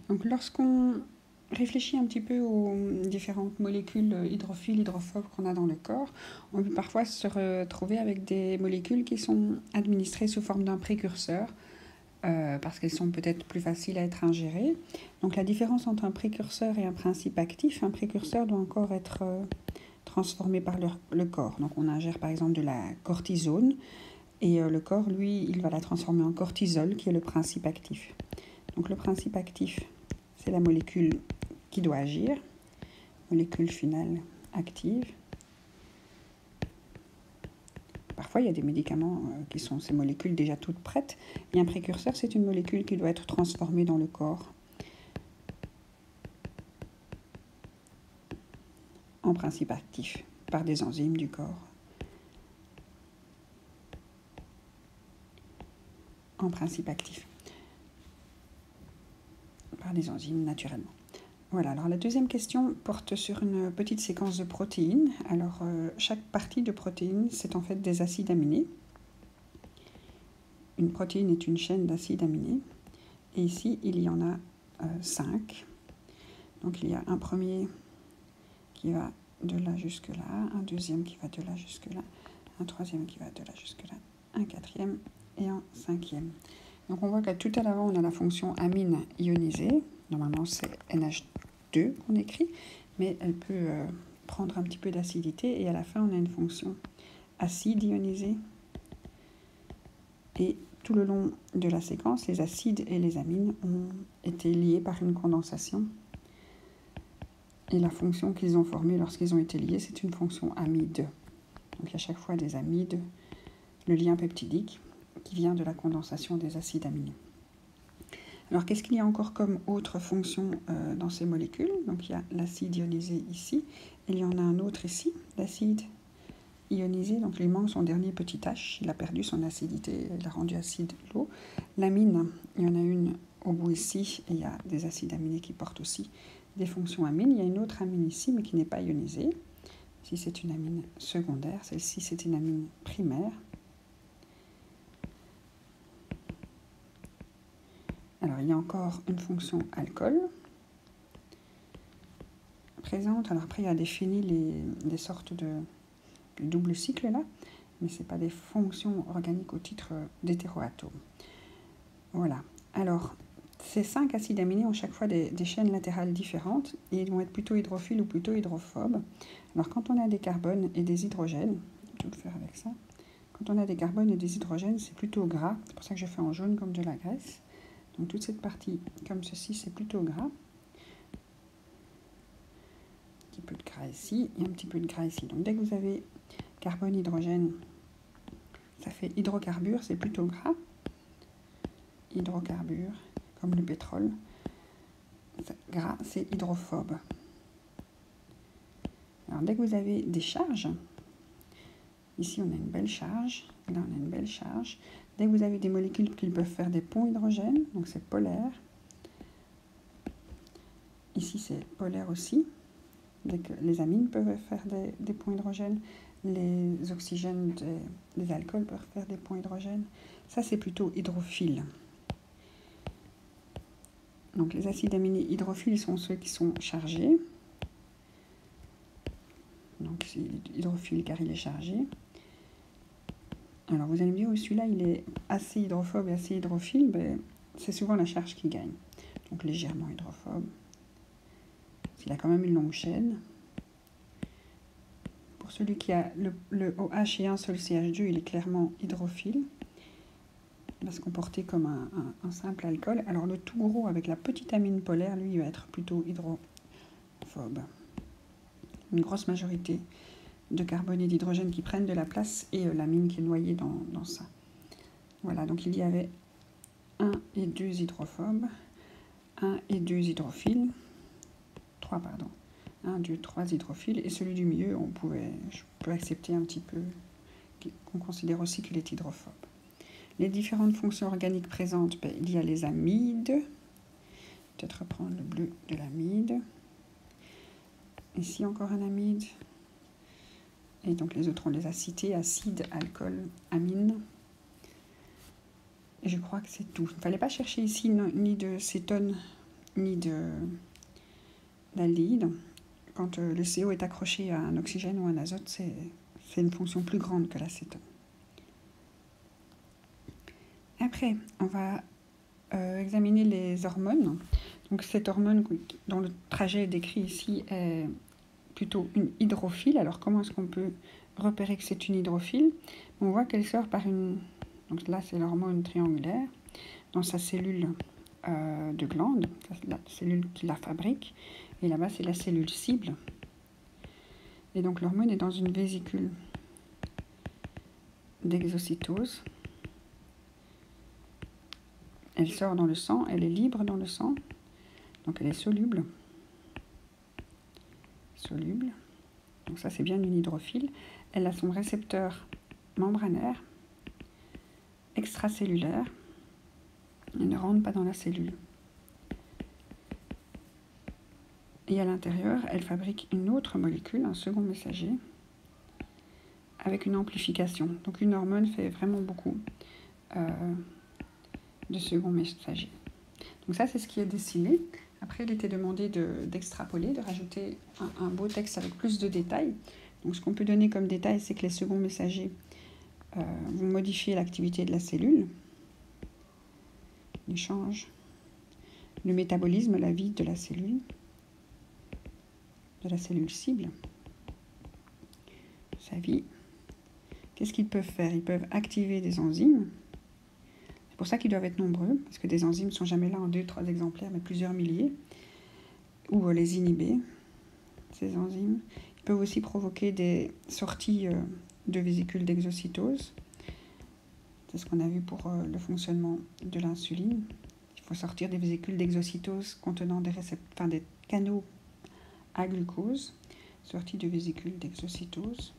Donc lorsqu'on réfléchit un petit peu aux différentes molécules hydrophiles, hydrophobes qu'on a dans le corps, on peut parfois se retrouver avec des molécules qui sont administrées sous forme d'un précurseur, parce qu'elles sont peut-être plus faciles à être ingérées. Donc la différence entre un précurseur et un principe actif, un précurseur doit encore être transformé par le corps. Donc on ingère par exemple de la cortisone, et le corps, lui, il va la transformer en cortisol, qui est le principe actif. Donc le principe actif, c'est la molécule qui doit agir, molécule finale active. Parfois, il y a des médicaments qui sont ces molécules déjà toutes prêtes. Et un précurseur, c'est une molécule qui doit être transformée dans le corps en principe actif par des enzymes du corps. En principe actif par des enzymes naturellement. Voilà, alors la deuxième question porte sur une petite séquence de protéines. Alors, chaque partie de protéine, c'est en fait des acides aminés. Une protéine est une chaîne d'acides aminés. Et ici, il y en a 5. Donc, il y a un premier qui va de là jusque-là, un deuxième qui va de là jusque-là, un troisième qui va de là jusque-là, un quatrième et un cinquième. Donc, on voit qu'à tout à l'avant, on a la fonction amine ionisée. Normalement, c'est NH2 qu'on écrit, mais elle peut prendre un petit peu d'acidité. Et à la fin, on a une fonction acide ionisée. Et tout le long de la séquence, les acides et les amines ont été liés par une condensation. Et la fonction qu'ils ont formée lorsqu'ils ont été liés, c'est une fonction amide. Donc il y a chaque fois des amides, le lien peptidique, qui vient de la condensation des acides aminés. Alors qu'est-ce qu'il y a encore comme autre fonction dans ces molécules? Donc il y a l'acide ionisé ici, et il y en a un autre ici, l'acide ionisé, donc il manque son dernier petit H, il a perdu son acidité, il a rendu acide l'eau. L'amine, il y en a une au bout ici, et il y a des acides aminés qui portent aussi des fonctions amines. Il y a une autre amine ici, mais qui n'est pas ionisée. Ici, c'est une amine secondaire. Celle-ci, c'est une amine primaire. Alors, il y a encore une fonction alcool présente. Alors, après, il y a des phényls et des sortes de double cycle là, mais ce n'est pas des fonctions organiques au titre d'hétéroatomes. Voilà. Alors, ces 5 acides aminés ont chaque fois des chaînes latérales différentes et ils vont être plutôt hydrophiles ou plutôt hydrophobes. Alors quand on a des carbones et des hydrogènes, je vais le faire avec ça, quand on a des carbones et des hydrogènes, c'est plutôt gras, c'est pour ça que je fais en jaune comme de la graisse. Donc toute cette partie comme ceci, c'est plutôt gras. Un petit peu de gras ici et un petit peu de gras ici. Donc dès que vous avez carbone, hydrogène, ça fait hydrocarbures, c'est plutôt gras. Hydrocarbures, comme le pétrole. Gras, c'est hydrophobe. Alors, dès que vous avez des charges, ici on a une belle charge, là on a une belle charge. Dès que vous avez des molécules qui peuvent faire des ponts hydrogène, donc c'est polaire. Ici c'est polaire aussi. Dès que les amines peuvent faire des ponts hydrogène, les oxygènes, les alcools peuvent faire des ponts hydrogène. Ça c'est plutôt hydrophile. Donc les acides aminés hydrophiles sont ceux qui sont chargés. Donc c'est hydrophile car il est chargé. Alors vous allez me dire, oui, celui-là il est assez hydrophobe et assez hydrophile, ben, c'est souvent la charge qui gagne. Donc légèrement hydrophobe. Il a quand même une longue chaîne. Pour celui qui a le OH et un seul CH2, il est clairement hydrophile. Il va se comporter comme un simple alcool. Alors le tout gros avec la petite amine polaire, lui, il va être plutôt hydrophobe. Une grosse majorité de carbone et d'hydrogène qui prennent de la place et l'amine qui est noyée dans ça. Voilà, donc il y avait 1 et 2 hydrophobes, 1 et 2 hydrophiles, 3 pardon, 1, 2, 3 hydrophiles, et celui du milieu, je peux accepter un petit peu, qu'on considère aussi qu'il est hydrophobe. Les différentes fonctions organiques présentes, ben, il y a les amides, peut-être reprendre le bleu de l'amide, ici encore un amide, et donc les autres on les a cités, acide, alcool, amine, et je crois que c'est tout. Il ne fallait pas chercher ici ni de cétone ni d'aldéhyde. Quand le CO est accroché à un oxygène ou un azote, c'est une fonction plus grande que l'acétone. Après, on va examiner les hormones. Donc cette hormone dont le trajet est décrit ici est plutôt une hydrophile. Alors comment est-ce qu'on peut repérer que c'est une hydrophile? On voit qu'elle sort par une... Donc là c'est l'hormone triangulaire dans sa cellule de glande, la cellule qui la fabrique. Et là-bas c'est la cellule cible. Et donc l'hormone est dans une vésicule d'exocytose. Elle sort dans le sang, elle est libre dans le sang, donc elle est soluble. Soluble. Donc ça c'est bien une hydrophile. Elle a son récepteur membranaire, extracellulaire. Elle ne rentre pas dans la cellule. Et à l'intérieur, elle fabrique une autre molécule, un second messager, avec une amplification. Donc une hormone fait vraiment beaucoup de second messager. Donc ça, c'est ce qui est dessiné. Après, il était demandé d'extrapoler, de rajouter un beau texte avec plus de détails. Donc ce qu'on peut donner comme détail, c'est que les seconds messagers vont modifier l'activité de la cellule. Ils changent le métabolisme, la vie de la cellule cible. Sa vie. Qu'est-ce qu'ils peuvent faire? Ils peuvent activer des enzymes. C'est pour ça qu'ils doivent être nombreux, parce que des enzymes ne sont jamais là en 2-3 exemplaires, mais plusieurs milliers. Ou les inhiber, ces enzymes. Ils peuvent aussi provoquer des sorties de vésicules d'exocytose. C'est ce qu'on a vu pour le fonctionnement de l'insuline. Il faut sortir des vésicules d'exocytose contenant des canaux à glucose, sortie de vésicules d'exocytose.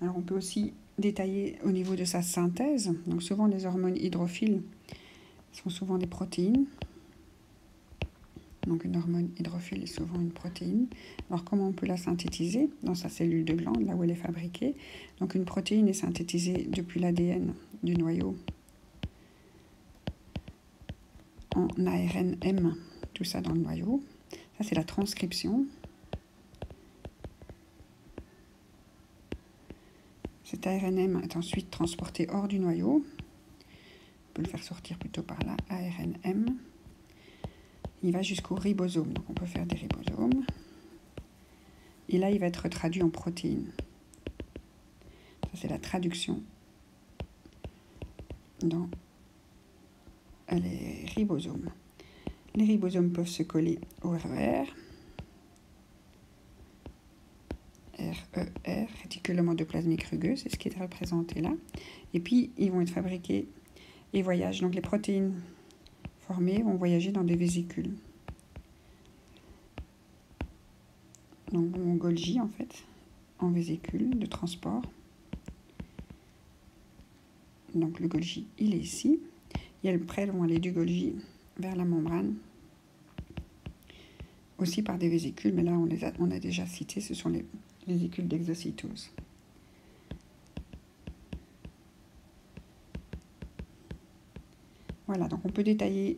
Alors on peut aussi détailler au niveau de sa synthèse. Donc souvent les hormones hydrophiles sont souvent des protéines. Donc une hormone hydrophile est souvent une protéine. Alors comment on peut la synthétiser? Dans sa cellule de glande, là où elle est fabriquée. Donc une protéine est synthétisée depuis l'ADN du noyau en ARNM, tout ça dans le noyau. Ça c'est la transcription. Cet ARNM est ensuite transporté hors du noyau. On peut le faire sortir plutôt par là, ARNM. Il va jusqu'au ribosome, donc on peut faire des ribosomes. Et là, il va être traduit en protéines. Ça, c'est la traduction dans les ribosomes. Les ribosomes peuvent se coller au RER. RER, réticulum endoplasmique rugueux, c'est ce qui est représenté là. Et puis, ils vont être fabriqués et voyagent. Donc, les protéines formées vont voyager dans des vésicules. Donc, mon Golgi, en fait, en vésicule de transport. Donc, le Golgi, il est ici. Et elles vont aller du Golgi vers la membrane. Aussi par des vésicules, mais là, on a déjà cité, ce sont les vésicules d'exocytose. Voilà, donc on peut détailler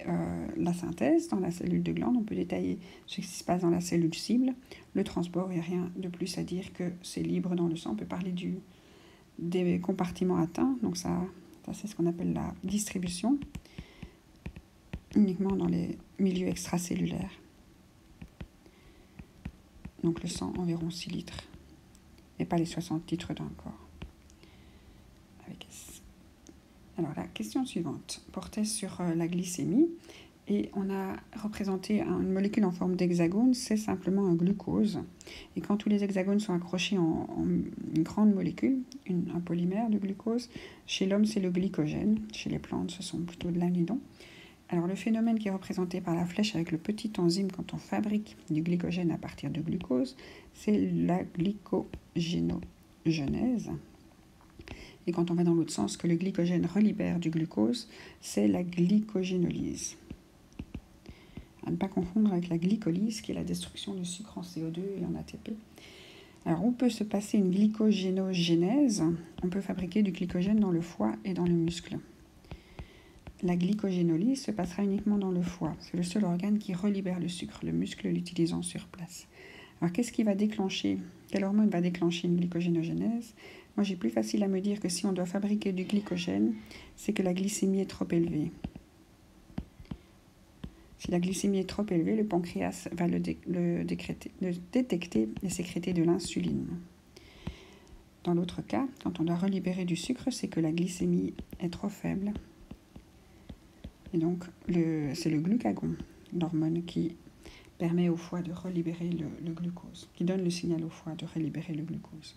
la synthèse dans la cellule de glande, on peut détailler ce qui se passe dans la cellule cible. Le transport, il n'y a rien de plus à dire que c'est libre dans le sang. On peut parler des compartiments atteints, donc ça c'est ce qu'on appelle la distribution, uniquement dans les milieux extracellulaires. Donc le sang, environ 6 litres, et pas les 60 litres d'un corps. Avec S. Alors la question suivante portait sur la glycémie, et on a représenté une molécule en forme d'hexagone, c'est simplement un glucose. Et quand tous les hexagones sont accrochés en une grande molécule, un polymère de glucose, chez l'homme c'est le glycogène, chez les plantes ce sont plutôt de l'amidon. Alors le phénomène qui est représenté par la flèche avec le petit enzyme quand on fabrique du glycogène à partir de glucose, c'est la glycogénogenèse. Et quand on va dans l'autre sens, que le glycogène relibère du glucose, c'est la glycogénolyse. À ne pas confondre avec la glycolyse, qui est la destruction du sucre en CO2 et en ATP. Alors, on peut se passer une glycogénogenèse. On peut fabriquer du glycogène dans le foie et dans le muscle. la glycogénolyse se passera uniquement dans le foie. C'est le seul organe qui relibère le sucre, le muscle l'utilisant sur place. Alors, qu'est-ce qui va déclencher, quelle hormone va déclencher une glycogénogenèse? Moi, j'ai plus facile à me dire que si on doit fabriquer du glycogène, c'est que la glycémie est trop élevée. Si la glycémie est trop élevée, le pancréas va le détecter et sécréter de l'insuline. Dans l'autre cas, quand on doit relibérer du sucre, c'est que la glycémie est trop faible. Et donc, c'est le glucagon, l'hormone qui permet au foie de relibérer le glucose, qui donne le signal au foie de relibérer le glucose.